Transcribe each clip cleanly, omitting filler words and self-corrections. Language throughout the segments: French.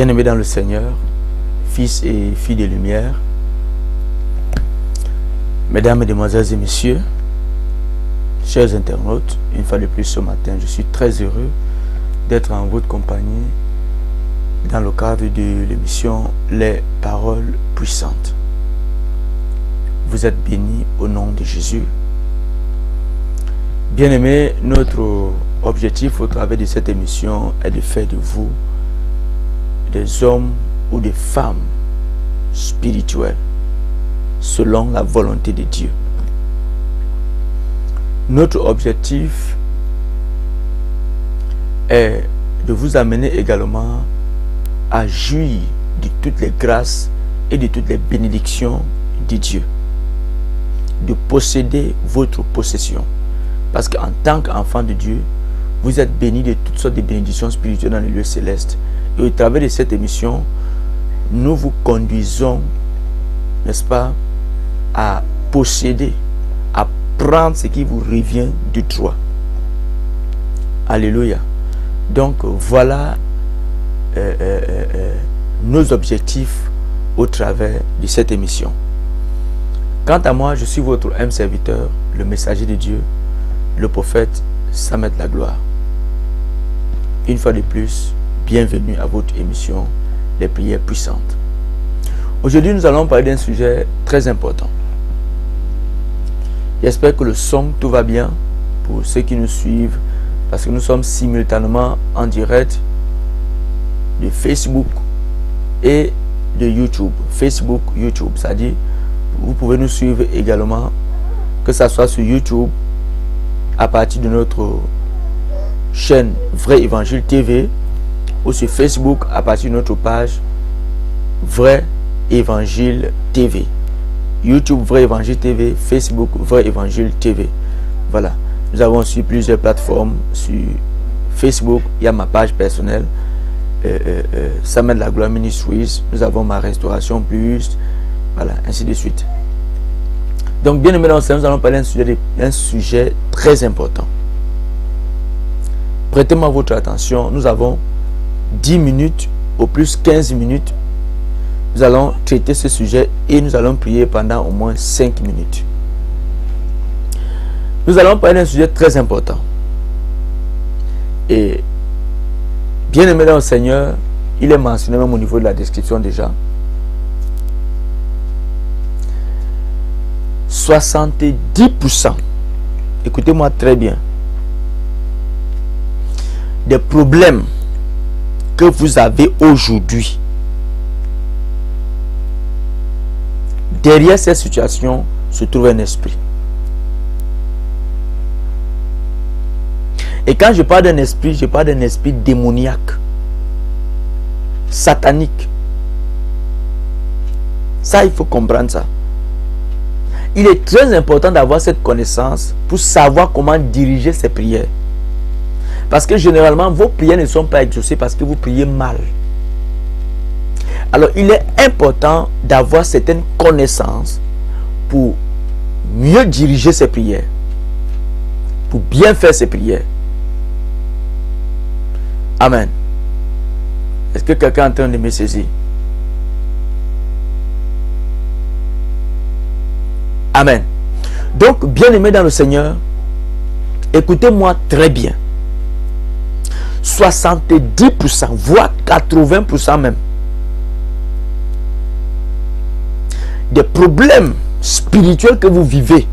Bien-aimés dans le Seigneur, fils et filles de lumière, mesdames, mesdemoiselles et messieurs, chers internautes, une fois de plus ce matin, je suis très heureux d'être en votre compagnie dans le cadre de l'émission Les Paroles Puissantes. Vous êtes bénis au nom de Jésus. Bien-aimés, notre objectif au travers de cette émission est de faire de vous des hommes ou des femmes spirituels selon la volonté de Dieu. Notre objectif est de vous amener également à jouir de toutes les grâces et de toutes les bénédictions de Dieu, de posséder votre possession. Parce qu'en tant qu'enfant de Dieu, vous êtes bénis de toutes sortes de bénédictions spirituelles dans les lieux célestes. Et au travers de cette émission, nous vous conduisons, n'est-ce pas, à posséder, à prendre ce qui vous revient du droit. Alléluia. Donc voilà nos objectifs au travers de cette émission. Quant à moi, je suis votre âme serviteur, le messager de Dieu, le prophète Samet la gloire. Une fois de plus, bienvenue à votre émission Les prières puissantes. Aujourd'hui, nous allons parler d'un sujet très important. J'espère que le son, tout va bien pour ceux qui nous suivent, parce que nous sommes simultanément en direct de Facebook et de YouTube. Facebook, YouTube, c'est-à-dire vous pouvez nous suivre également, que ce soit sur YouTube, à partir de notre chaîne Vrai Évangile TV, ou sur Facebook à partir de notre page Vrai Évangile TV. YouTube Vrai Évangile TV, Facebook Vrai Évangile TV. Voilà. Nous avons aussi plusieurs plateformes. Sur Facebook, il y a ma page personnelle, Samet la gloire Ministries. Nous avons ma Restauration Plus. Voilà, ainsi de suite. Donc, bien aimé dans le Seigneur, nous allons parler d'un sujet très important. Prêtez-moi votre attention. Nous avons 10 minutes, au plus 15 minutes. Nous allons traiter ce sujet et nous allons prier pendant au moins 5 minutes. Nous allons parler d'un sujet très important. Et bien aimé dans le Seigneur, il est mentionné même au niveau de la description déjà. 70%, écoutez-moi très bien, des problèmes que vous avez aujourd'hui, derrière cette situation se trouve un esprit. Et quand je parle d'un esprit, je parle d'un esprit démoniaque, satanique. Ça, il faut comprendre ça. Il est très important d'avoir cette connaissance pour savoir comment diriger ses prières. Parce que généralement, vos prières ne sont pas exaucées parce que vous priez mal. Alors, il est important d'avoir certaines connaissances pour mieux diriger ses prières. Pour bien faire ses prières. Amen. Est-ce que quelqu'un est en train de me saisir? Amen. Donc, bien-aimés dans le Seigneur, écoutez-moi très bien. 70%, voire 80% même, des problèmes spirituels que vous vivez,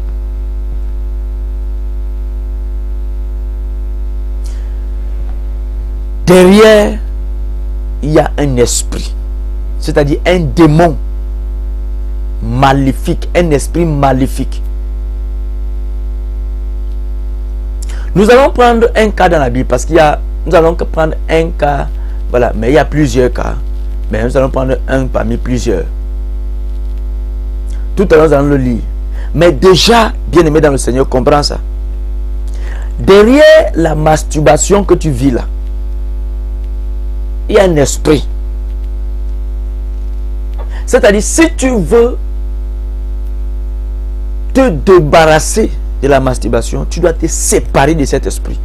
derrière, il y a un esprit, c'est-à-dire un démon maléfique, un esprit maléfique. Nous allons prendre un cas dans la Bible parce qu'il y a, nous allons prendre un cas, voilà, mais il y a plusieurs cas, mais nous allons prendre un parmi plusieurs. Tout à l'heure, nous allons le lire. Mais déjà, bien aimé dans le Seigneur, comprends ça. Derrière la masturbation que tu vis là, il y a un esprit. C'est-à-dire, si tu veux te débarrasser de la masturbation, tu dois te séparer de cet esprit.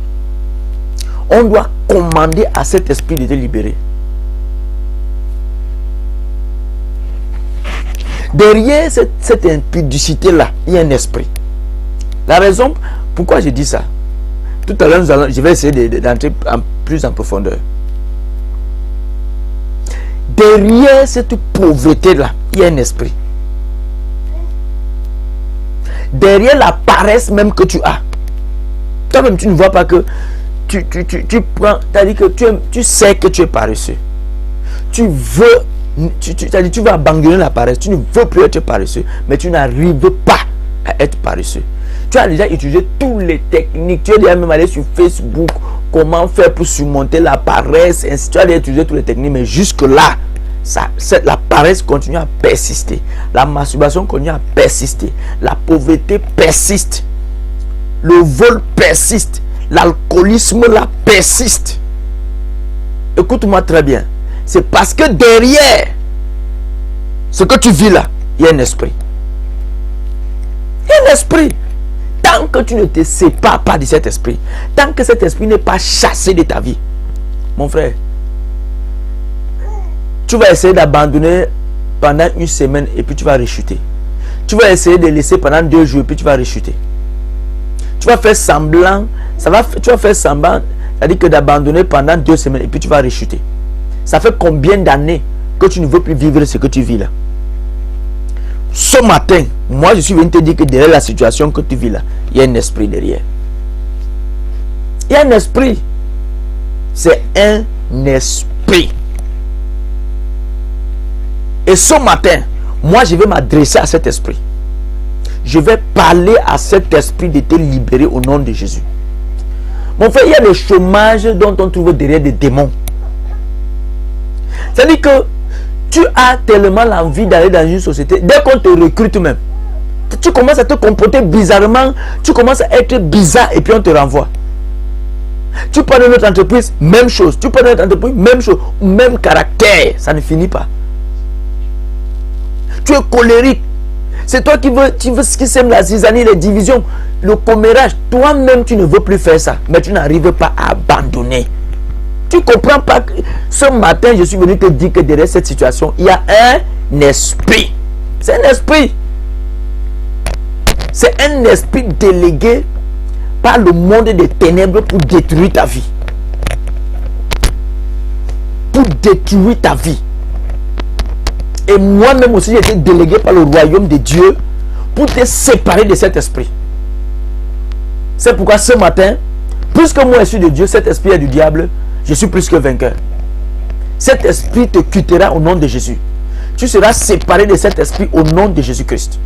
On doit commander à cet esprit de te libérer. Derrière cette impudicité-là, il y a un esprit. La raison pourquoi je dis ça, tout à l'heure, je vais essayer d'entrer plus en profondeur. Derrière cette pauvreté-là, il y a un esprit. Derrière la paresse même que tu as, toi-même tu ne vois pas que tu prends, c'est-à-dire que tu sais que tu es paresseux. Tu veux abandonner la paresse, tu ne veux plus être paresseux, mais tu n'arrives pas à être paresseux. Tu as déjà utilisé toutes les techniques, tu es déjà même allé sur Facebook, comment faire pour surmonter la paresse, ainsi, tu as déjà utilisé toutes les techniques, mais jusque-là, la paresse continue à persister, la masturbation continue à persister, la pauvreté persiste, le vol persiste, l'alcoolisme là persiste. Écoute-moi très bien. C'est parce que derrière ce que tu vis là, il y a un esprit. Il y a un esprit. Tant que tu ne te sépares pas de cet esprit, tant que cet esprit n'est pas chassé de ta vie, mon frère, tu vas essayer d'abandonner pendant une semaine et puis tu vas rechuter. Tu vas essayer de laisser pendant 2 jours et puis tu vas rechuter. Tu vas faire semblant, tu vas faire semblant, c'est-à-dire que d'abandonner pendant 2 semaines et puis tu vas rechuter. Ça fait combien d'années que tu ne veux plus vivre ce que tu vis là? Ce matin, moi je suis venu te dire que derrière la situation que tu vis là, il y a un esprit derrière. Il y a un esprit. C'est un esprit. Et ce matin, moi je vais m'adresser à cet esprit. Je vais parler à cet esprit de te libérer au nom de Jésus. Mon frère, il y a le chômage dont on trouve derrière des démons. C'est-à-dire que tu as tellement l'envie d'aller dans une société, dès qu'on te recrute même, tu commences à te comporter bizarrement, tu commences à être bizarre et puis on te renvoie. Tu prends une autre entreprise, même chose. Tu prends une autre entreprise, même chose. Même caractère, ça ne finit pas. Tu es colérique. C'est toi qui veux ce qui sème la zizanie, les divisions, le commérage. Toi-même, tu ne veux plus faire ça, mais tu n'arrives pas à abandonner. Tu ne comprends pas que ce matin, je suis venu te dire que derrière cette situation, il y a un esprit. C'est un esprit. C'est un esprit délégué par le monde des ténèbres pour détruire ta vie. Pour détruire ta vie. Et moi-même aussi, j'ai été délégué par le royaume de Dieu pour te séparer de cet esprit. C'est pourquoi ce matin, puisque moi je suis de Dieu, cet esprit est du diable, je suis plus que vainqueur. Cet esprit te quittera au nom de Jésus. Tu seras séparé de cet esprit au nom de Jésus-Christ.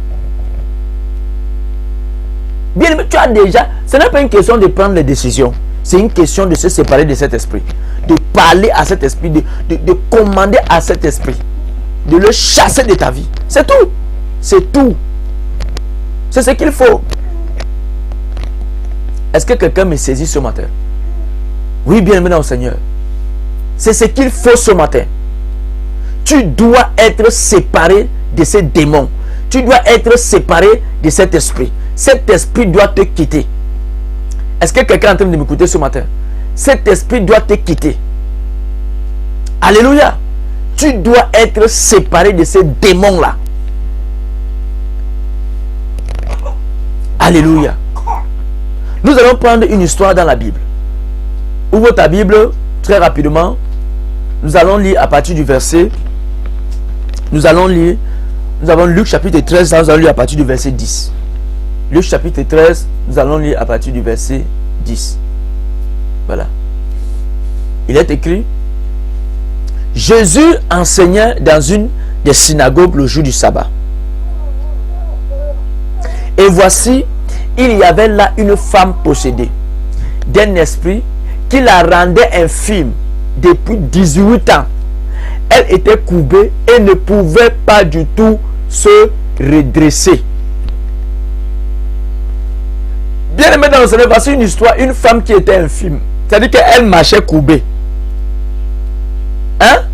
Bien aimé, tu as déjà, ce n'est pas une question de prendre les décisions. C'est une question de se séparer de cet esprit. De parler à cet esprit, de commander à cet esprit. De le chasser de ta vie. C'est tout. C'est tout. C'est ce qu'il faut. Est-ce que quelqu'un me saisit ce matin? Oui, bien aimé dans le Seigneur. C'est ce qu'il faut ce matin. Tu dois être séparé de ces démons. Tu dois être séparé de cet esprit. Cet esprit doit te quitter. Est-ce que quelqu'un est en train de m'écouter ce matin? Cet esprit doit te quitter. Alléluia. Tu dois être séparé de ces démons-là. Alléluia. Nous allons prendre une histoire dans la Bible. Ouvre ta Bible très rapidement. Nous allons lire à partir du verset. Nous avons Luc chapitre 13, nous allons lire à partir du verset 10. Luc chapitre 13, nous allons lire à partir du verset 10. Voilà. Il est écrit: Jésus enseignait dans une des synagogues le jour du sabbat. Et voici, il y avait là une femme possédée d'un esprit qui la rendait infirme depuis 18 ans. Elle était courbée et ne pouvait pas du tout se redresser. Bien aimé dans le Seigneur, voici une histoire, une femme qui était infirme. C'est-à-dire qu'elle marchait courbée. Hein?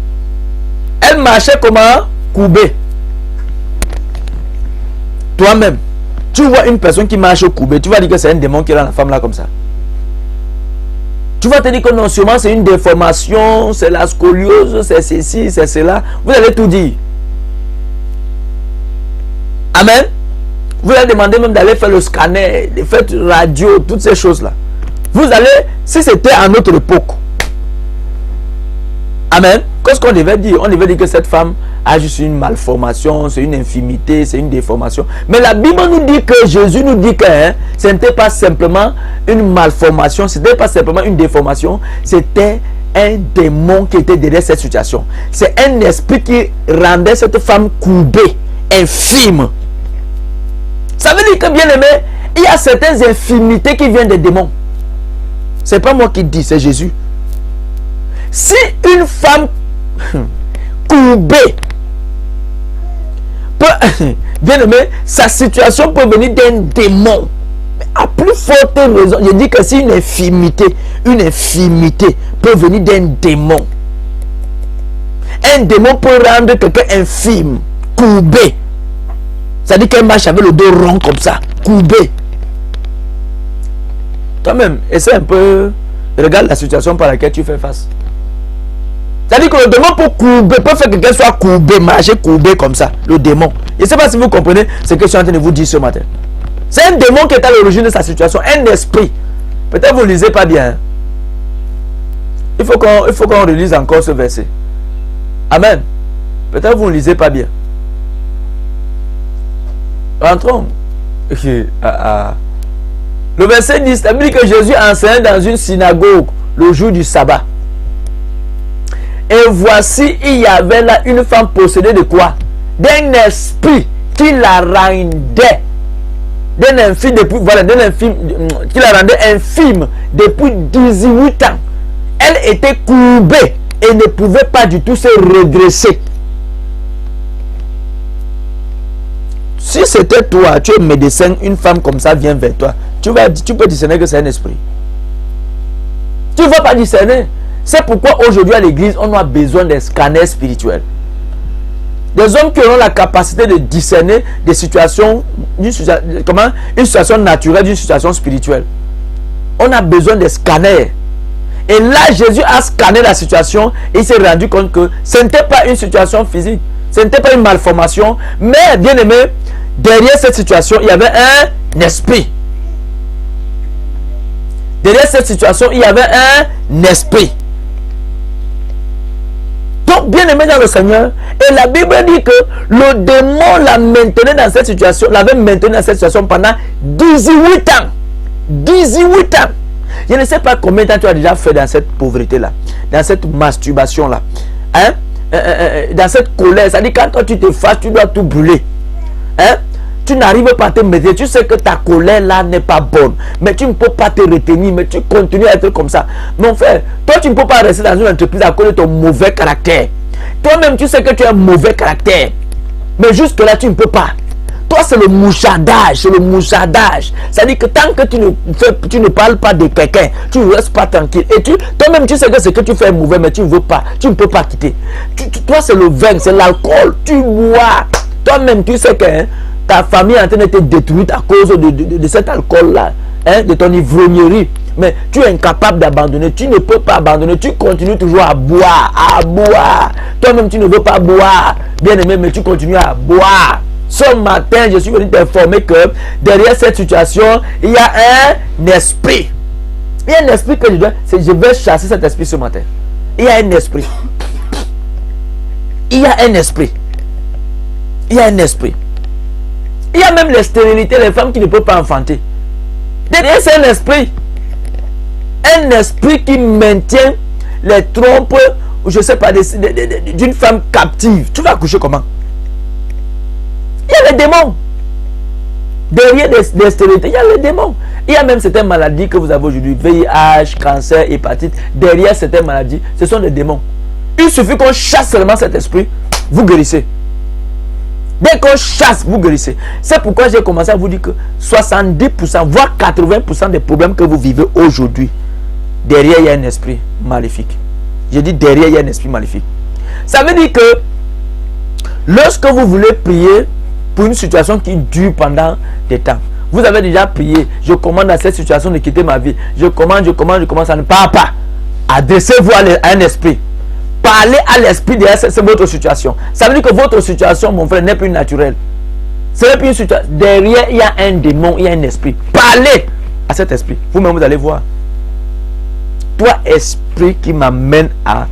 Elle marchait comment? Courbée. Toi-même, tu vois une personne qui marche courbée, tu vas dire que c'est un démon qui rend la femme là comme ça. Tu vas te dire que non, sûrement c'est une déformation, c'est la scoliose, c'est ceci, c'est cela. Vous allez tout dire. Amen. Vous allez demander même d'aller faire le scanner, de faire radio, toutes ces choses-là. Vous allez, si c'était à notre époque, amen, qu'est-ce qu'on devait dire? On devait dire que cette femme a juste une malformation, c'est une infimité, c'est une déformation. Mais la Bible nous dit que Jésus nous dit que ce n'était pas simplement une malformation, ce n'était pas simplement une déformation, c'était un démon qui était derrière cette situation. C'est un esprit qui rendait cette femme courbée, infime. Ça veut dire que, bien aimé, il y a certaines infimités qui viennent des démons. C'est pas moi qui dis, c'est Jésus. Si une femme courbée peut, bien aimé, sa situation peut venir d'un démon. Mais à plus forte raison, je dis que si une infimité peut venir d'un démon. Un démon peut rendre quelqu'un infime, courbé. Ça dit qu'elle marche avec le dos rond comme ça, courbé. Toi-même, essaie un peu, regarde la situation par laquelle tu fais face. Ça dit que le démon peut faire que quelqu'un soit courbé, marcher courbé comme ça, le démon. Je ne sais pas si vous comprenez ce que je suis en train de vous dire ce matin. C'est un démon qui est à l'origine de sa situation, un esprit. Peut-être vous ne lisez pas bien. Il faut qu'on relise encore ce verset. Amen. Peut-être vous ne lisez pas bien. Rentrons. Le verset 10, ça veut dire que Jésus enseignait dans une synagogue le jour du sabbat. Et voici, il y avait là une femme possédée de quoi? D'un esprit qui la rendait. D'un infime depuis, voilà, d'un infime qui la rendait infime depuis 18 ans. Elle était courbée et ne pouvait pas du tout se redresser. Si c'était toi, tu es médecin, une femme comme ça vient vers toi, tu peux discerner que c'est un esprit. Tu ne vas pas discerner. C'est pourquoi aujourd'hui à l'église, on a besoin d'un scanner spirituel. Des hommes qui auront la capacité de discerner des situations, une situation naturelle d'une situation spirituelle. On a besoin de scanners. Et là, Jésus a scanné la situation et il s'est rendu compte que ce n'était pas une situation physique. Ce n'était pas une malformation. Mais, bien aimé, derrière cette situation, il y avait un esprit. Derrière cette situation, il y avait un esprit. Donc, bien aimé dans le Seigneur, et la Bible dit que le démon l'a maintenu dans cette situation, l'avait maintenu dans cette situation pendant 18 ans. 18 ans. Je ne sais pas combien de temps tu as déjà fait dans cette pauvreté-là, dans cette masturbation-là, hein? Dans cette colère. C'est-à-dire quand toi tu te fâches, tu dois tout brûler. Hein? Tu n'arrives pas à te maîtriser. Tu sais que ta colère là n'est pas bonne. Mais tu ne peux pas te retenir. Mais tu continues à être comme ça. Mon frère, toi tu ne peux pas rester dans une entreprise à cause de ton mauvais caractère. Toi-même tu sais que tu as un mauvais caractère. Mais jusque là tu ne peux pas. Toi c'est le mouchardage. C'est le mouchardage. C'est-à-dire que tant que tu ne parles pas de quelqu'un, tu ne restes pas tranquille. Et toi-même tu sais que ce que tu fais est mauvais. Mais tu ne veux pas. Tu ne peux pas quitter. Toi c'est le vin, c'est l'alcool. Tu bois. Toi-même tu sais que ta famille est en train d'être détruite à cause de cet alcool-là, hein, de ton ivrognerie. Mais tu es incapable d'abandonner. Tu ne peux pas abandonner. Tu continues toujours à boire. À boire. Toi-même, tu ne veux pas boire. Bien aimé, mais tu continues à boire. Ce matin, je suis venu t'informer que derrière cette situation, il y a un esprit. Il y a un esprit que je vais chasser cet esprit ce matin. Il y a un esprit. Il y a un esprit. Il y a un esprit. Il y a même les stérilités, les femmes qui ne peuvent pas enfanter. Derrière, c'est un esprit. Un esprit qui maintient les trompes, ou je ne sais pas, d'une femme captive. Tu vas accoucher comment? Il y a les démons. Derrière les stérilités, il y a les démons. Il y a même certaines maladies que vous avez aujourd'hui, VIH, cancer, hépatite. Derrière certaines maladies, ce sont des démons. Il suffit qu'on chasse seulement cet esprit, vous guérissez. Dès qu'on chasse, vous guérissez. C'est pourquoi j'ai commencé à vous dire que 70%, voire 80% des problèmes que vous vivez aujourd'hui, derrière il y a un esprit maléfique. Je dis derrière il y a un esprit maléfique. Ça veut dire que lorsque vous voulez prier pour une situation qui dure pendant des temps, vous avez déjà prié, je commande à cette situation de quitter ma vie, je commande, ça ne part pas. Adressez-vous à un esprit. Parlez à l'esprit derrière, c'est votre situation. Ça veut dire que votre situation, mon frère, n'est plus naturelle. Ce n'est plus une situation. Derrière, il y a un démon, il y a un esprit. Parlez à cet esprit. Vous-même, vous allez voir. Toi, esprit qui m'amène à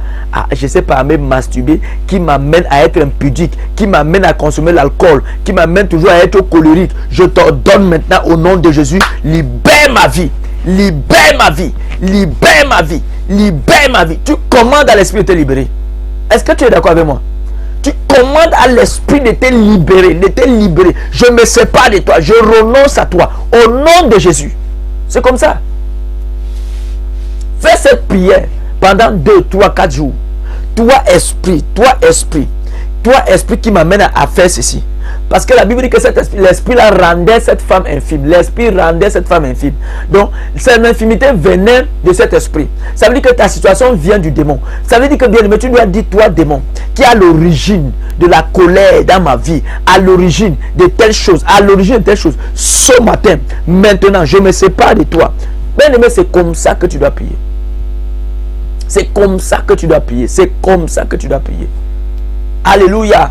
je sais pas, à me masturber, qui m'amène à être impudique, qui m'amène à consommer l'alcool, qui m'amène toujours à être colérique, je t'ordonne maintenant au nom de Jésus, libère ma vie, libère ma vie, libère ma vie, libère ma vie. Tu commandes à l'esprit de te libérer. Est-ce que tu es d'accord avec moi? Tu commandes à l'esprit de te libérer, de te libérer. Je me sépare de toi, je renonce à toi, au nom de Jésus. C'est comme ça. Fais cette prière pendant 2, 3, 4 jours. Toi esprit qui m'amène à faire ceci. Parce que la Bible dit que cet esprit, l'esprit là rendait cette femme infime. L'esprit rendait cette femme infime. Donc, cette infimité venait de cet esprit. Ça veut dire que ta situation vient du démon. Ça veut dire que, bien aimé, tu dois dire, toi démon, qui est à l'origine de la colère dans ma vie, à l'origine de telle chose, à l'origine de telle chose, ce matin, maintenant, je me sépare de toi. Bien aimé, c'est comme ça que tu dois prier. C'est comme ça que tu dois prier. C'est comme ça que tu dois prier. Alléluia.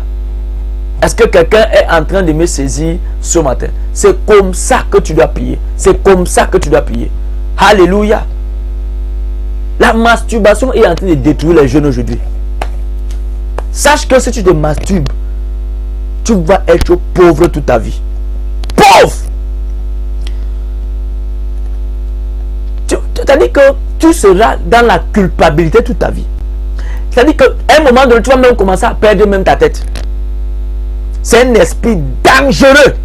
Est-ce que quelqu'un est en train de me saisir ce matin? C'est comme ça que tu dois prier. C'est comme ça que tu dois prier. Alléluia. La masturbation est en train de détruire les jeunes aujourd'hui. Sache que si tu te masturbes, tu vas être pauvre toute ta vie. Pauvre. C'est-à-dire que tu seras dans la culpabilité toute ta vie. C'est-à-dire qu'à un moment donné, tu vas même commencer à perdre même ta tête. C'est un esprit dangereux.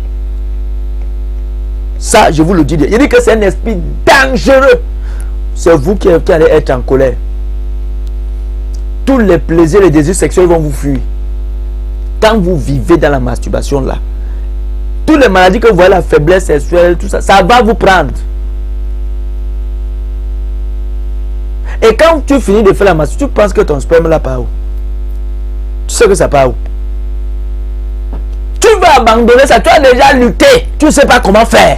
Ça, je vous le dis. Il dit que c'est un esprit dangereux. C'est vous qui allez être en colère. Tous les plaisirs, les désirs sexuels vont vous fuir. Quand vous vivez dans la masturbation là, toutes les maladies que vous voyez, la faiblesse sexuelle, tout ça, ça va vous prendre. Et quand tu finis de faire la masturbation, tu penses que ton sperme là part où? Tu sais que ça part où? Tu vas abandonner ça, tu as déjà lutté, tu ne sais pas comment faire.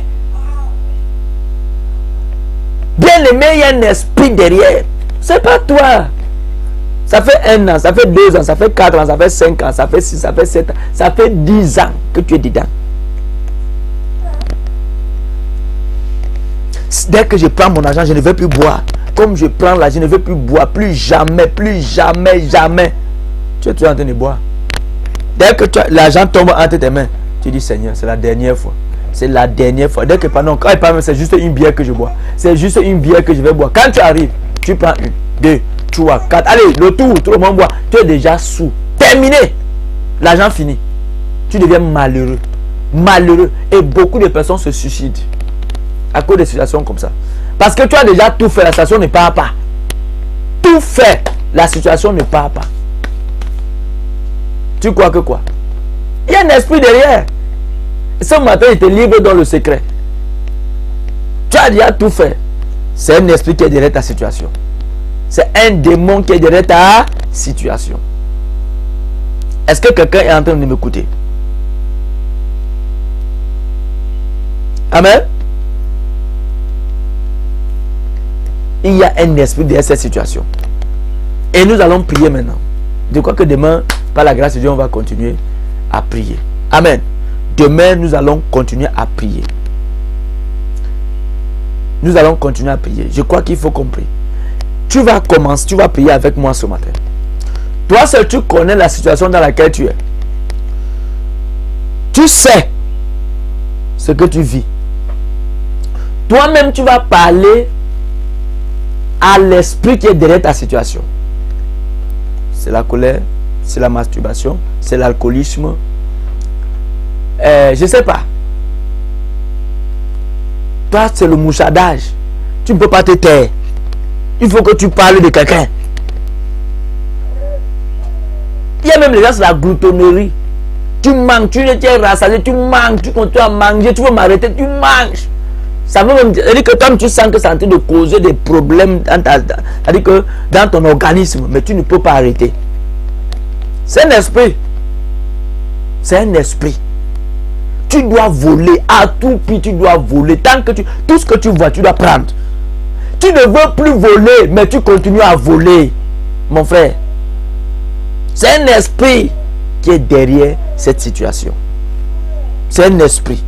Bien aimé, il y a un esprit derrière. C'est pas toi. Ça fait 1 an, ça fait 2 ans, ça fait 4 ans, ça fait 5 ans, ça fait 6, ça fait 7 ans, ça fait 10 ans que tu es dedans. Dès que je prends mon argent, je ne veux plus boire. Comme je prends l'argent, je ne veux plus boire. Plus jamais, plus jamais, jamais. Tu es toujours en train de boire. Dès que l'argent tombe entre tes mains, tu dis Seigneur, c'est la dernière fois. C'est la dernière fois. Dès que pardon, quand il parle, c'est juste une bière que je bois. C'est juste une bière que je vais boire. Quand tu arrives, tu prends 1, 2, 3, 4. Allez, le tour, tout le monde boit. Tu es déjà sous. Terminé. L'argent fini. Tu deviens malheureux. Malheureux. Et beaucoup de personnes se suicident à cause de situations comme ça. Parce que tu as déjà tout fait. La situation ne part pas. Tout fait. La situation ne part pas. Tu crois que quoi? Il y a un esprit derrière. Ce matin, il te livre dans le secret. Tu as déjà tout fait. C'est un esprit qui est derrière ta situation. C'est un démon qui est derrière ta situation. Est-ce que quelqu'un est en train de m'écouter? Amen. Il y a un esprit derrière cette situation. Et nous allons prier maintenant. Je crois que demain, par la grâce de Dieu, on va continuer à prier. Amen. Demain, nous allons continuer à prier. Nous allons continuer à prier. Je crois qu'il faut comprendre. Tu vas commencer, tu vas prier avec moi ce matin. Toi seul, tu connais la situation dans laquelle tu es. Tu sais ce que tu vis. Toi-même, tu vas parler à l'esprit qui est derrière ta situation. C'est la colère, c'est la masturbation, c'est l'alcoolisme. Je ne sais pas. Toi, c'est le mouchardage. Tu ne peux pas te taire. Il faut que tu parles de quelqu'un. Il y a même les gens, c'est la gloutonnerie. Tu manges, tu es rassasié, tu manges, tu continues à manger, tu veux m'arrêter, tu manges. Ça veut même dire que comme tu sens que c'est en train de causer des problèmes dans ton organisme, mais tu ne peux pas arrêter. C'est un esprit. C'est un esprit. Tu dois voler à tout prix, tu dois voler. Tant que tout ce que tu vois, tu dois prendre. Tu ne veux plus voler, mais tu continues à voler, mon frère. C'est un esprit qui est derrière cette situation. C'est un esprit.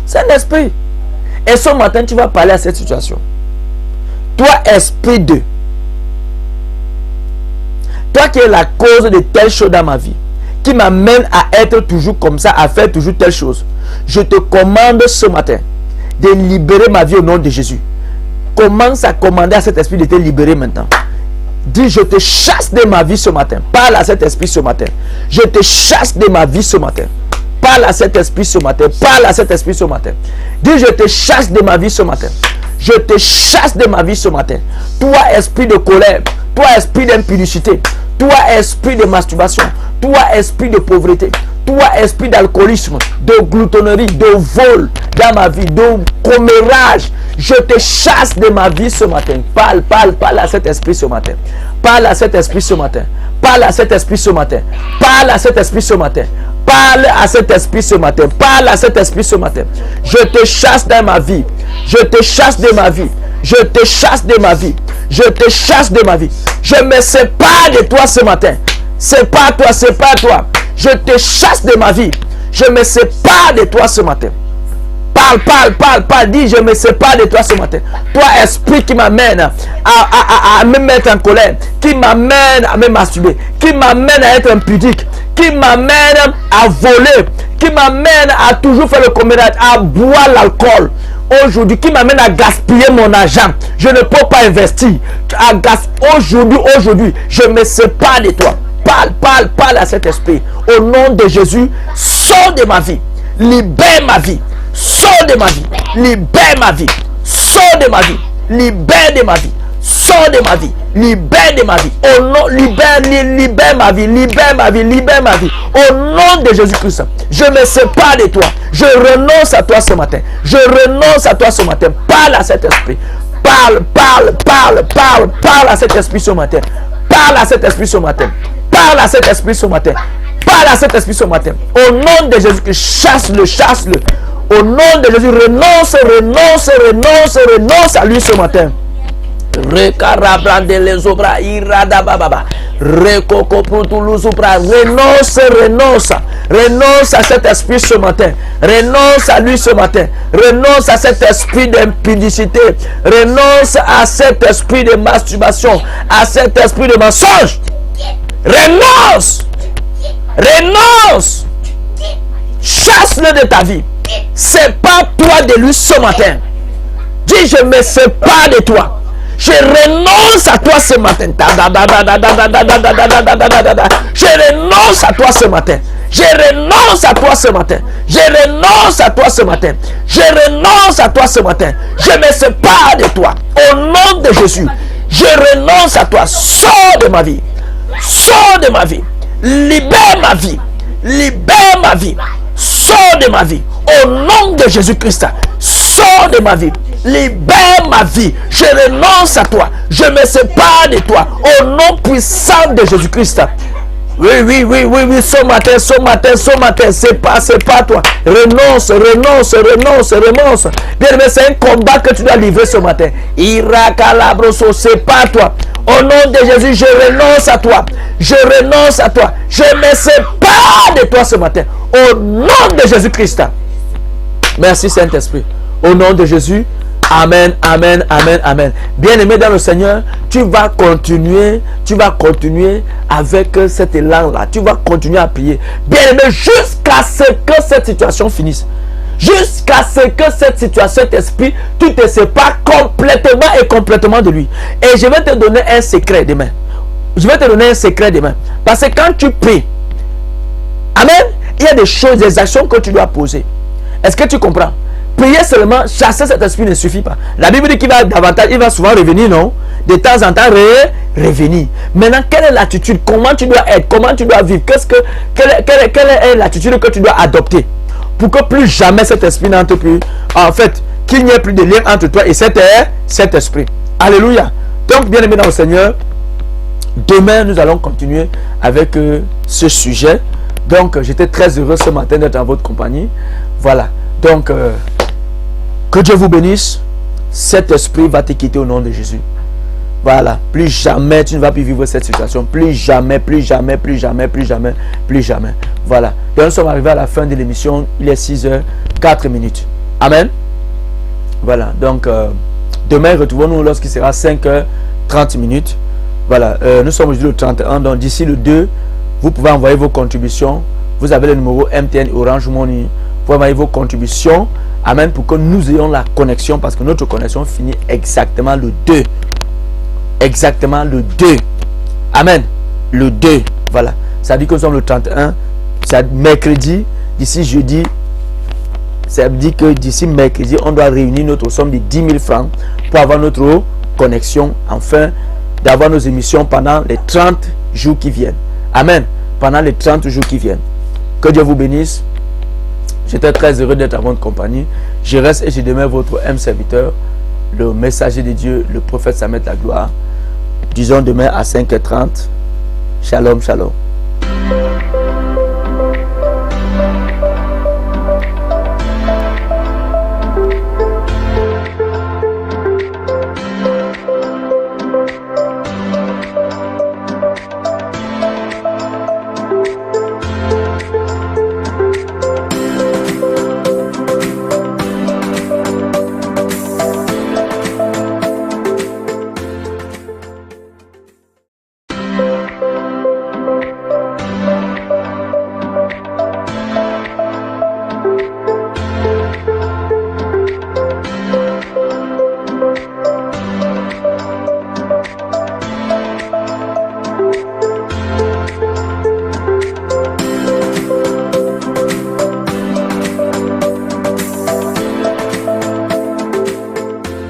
C'est un esprit. Et ce matin, tu vas parler à cette situation. Toi, esprit de. Toi qui es la cause de telle chose dans ma vie, qui m'amène à être toujours comme ça, à faire toujours telle chose. Je te commande ce matin de libérer ma vie au nom de Jésus. Commence à commander à cet esprit de te libérer maintenant. Dis, je te chasse de ma vie ce matin. Parle à cet esprit ce matin. Je te chasse de ma vie ce matin. Parle à cet esprit ce matin. Parle à cet esprit ce matin. Dis, je te chasse de ma vie ce matin. Je te chasse de ma vie ce matin. Toi, esprit de colère. Toi, esprit d'impudicité. Toi, esprit de masturbation. Toi, esprit de pauvreté. Toi, esprit d'alcoolisme, de gloutonnerie, de vol dans ma vie, de commérage. Je te chasse de ma vie ce matin. Parle à cet esprit ce matin. Parle à cet esprit ce matin. Parle à cet esprit ce matin. Parle à cet esprit ce matin. Parle à cet esprit ce matin. Parle à cet esprit ce matin. Je te chasse dans ma vie. Je te chasse de ma vie. Je te chasse de ma vie. Je te chasse de ma vie. Je me sépare de toi ce matin. C'est pas toi, c'est pas toi. Je te chasse de ma vie. Je me sépare de toi ce matin. Parle. Dis, je me sépare de toi ce matin. Toi, esprit qui m'amène à me mettre en colère, qui m'amène à me masturber, qui m'amène à être impudique, qui m'amène à voler, qui m'amène à toujours faire le commérage, à boire l'alcool. Aujourd'hui, qui m'amène à gaspiller mon argent. Je ne peux pas investir. Aujourd'hui, je me sépare de toi. Parle à cet esprit. Au nom de Jésus, sors de ma vie. Libère ma vie. Sors de ma vie. Libère ma vie. Sors de ma vie. Libère de ma vie. Sors de ma vie. Libère de ma vie. Au nom, libère ma vie. Libère ma vie. Libère ma vie. Au nom de Jésus-Christ. Je me sépare de toi. Je renonce à toi ce matin. Je renonce à toi ce matin. Parle à cet esprit. Parle à cet esprit ce matin. Parle à cet esprit ce matin. Parle à cet esprit ce matin. Parle à cet esprit ce matin. Au nom de Jésus, chasse-le. Au nom de Jésus, renonce à lui ce matin. Renonce à cet esprit ce matin. Renonce à lui ce matin. Renonce à cet esprit d'impudicité. Renonce à cet esprit de masturbation. À cet esprit de mensonge. Renonce. Chasse-le de ta vie. C'est pas toi de lui ce matin. Dis, je me sépare de toi. Je renonce à toi ce matin. Je renonce à toi ce matin. Je renonce à toi ce matin. Je renonce à toi ce matin. Je renonce à toi ce matin. Je me sépare de toi. Au nom de Jésus, je renonce à toi. Sors de ma vie. Sors de ma vie. Libère ma vie. Libère ma vie. Sors de ma vie. Au nom de Jésus-Christ. Sors de ma vie. Libère ma vie. Je renonce à toi. Je me sépare de toi. Au nom puissant de Jésus-Christ. Oui. Ce matin. C'est pas toi. Renonce. Bien aimé, c'est un combat que tu dois livrer ce matin. Irakalabroso, c'est pas toi. Au nom de Jésus, je renonce à toi. Je me sépare de toi ce matin. Au nom de Jésus-Christ. Merci Saint-Esprit. Au nom de Jésus. Amen. Bien-aimé dans le Seigneur, tu vas continuer avec cet élan-là. Tu vas continuer à prier. Bien-aimé, jusqu'à ce que cette situation finisse. Jusqu'à ce que cette situation, cet esprit, tu te sépares complètement de lui. Et je vais te donner un secret demain. Parce que quand tu pries, amen, il y a des choses, des actions que tu dois poser. Est-ce que tu comprends? Prier seulement, chasser cet esprit ne suffit pas. La Bible dit qu'il va davantage, il va souvent revenir, non? De temps en temps, revenir. Maintenant, quelle est l'attitude? Comment tu dois être? Comment tu dois vivre? Quelle est l'attitude que tu dois adopter? Pour que plus jamais cet esprit n'entre plus. En fait, qu'il n'y ait plus de lien entre toi et cet esprit. Alléluia. Donc, bien aimé dans le Seigneur, demain, nous allons continuer avec ce sujet. Donc, j'étais très heureux ce matin d'être en votre compagnie. Voilà. Donc, que Dieu vous bénisse. Cet esprit va te quitter au nom de Jésus. Voilà. Plus jamais tu ne vas plus vivre cette situation. Plus jamais. Voilà. Donc nous sommes arrivés à la fin de l'émission. Il est 6h04. Amen. Voilà. Donc demain, retrouvons-nous lorsqu'il sera 5h30. Voilà. Nous sommes aujourd'hui le 31. Donc d'ici le 2, vous pouvez envoyer vos contributions. Vous avez le numéro MTN Orange Money. Vous pouvez envoyer vos contributions. Amen. Pour que nous ayons la connexion. Parce que notre connexion finit exactement le 2. Exactement le 2. Amen. Le 2. Voilà. Ça dit que nous sommes le 31. C'est mercredi. D'ici jeudi. Ça veut dire que d'ici mercredi, on doit réunir notre somme de 10 000 francs pour avoir notre connexion. Enfin, d'avoir nos émissions pendant les 30 jours qui viennent. Amen. Pendant les 30 jours qui viennent. Que Dieu vous bénisse. J'étais très heureux d'être à votre compagnie. Je reste et je demeure votre serviteur, le messager de Dieu, le prophète Samet la gloire. Disons demain à 5h30. Shalom, shalom.